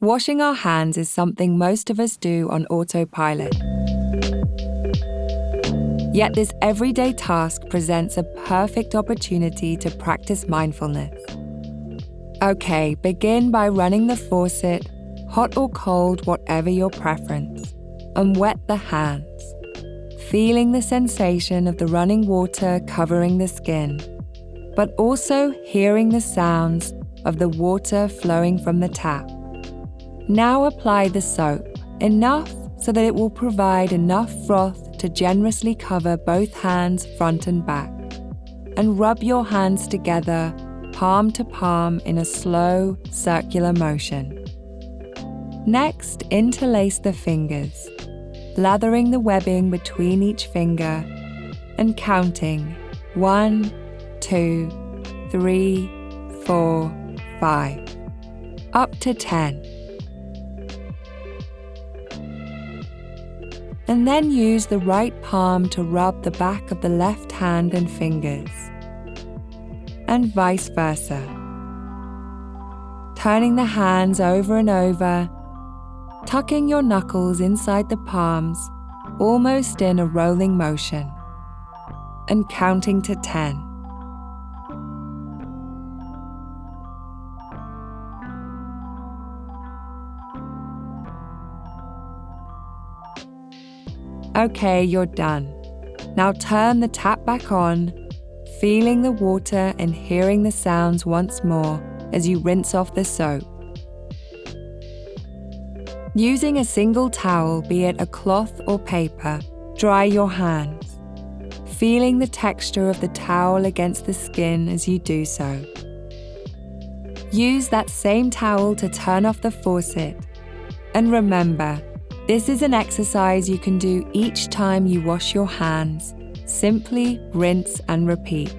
Washing our hands is something most of us do on autopilot. Yet this everyday task presents a perfect opportunity to practice mindfulness. Okay, begin by running the faucet, hot or cold, whatever your preference, and wet the hands, feeling the sensation of the running water covering the skin, but also hearing the sounds of the water flowing from the tap. Now apply the soap, enough so that it will provide enough froth to generously cover both hands front and back, and rub your hands together, palm to palm in a slow, circular motion. Next, interlace the fingers, lathering the webbing between each finger and counting 1, 2, 3, 4, 5, up to 10. And then use the right palm to rub the back of the left hand and fingers, and vice versa. Turning the hands over and over, tucking your knuckles inside the palms, almost in a rolling motion, and counting to 10. Okay, you're done. Now turn the tap back on, feeling the water and hearing the sounds once more as you rinse off the soap. Using a single towel, be it a cloth or paper, dry your hands, feeling the texture of the towel against the skin as you do so. Use that same towel to turn off the faucet, and remember, this is an exercise you can do each time you wash your hands. Simply rinse and repeat.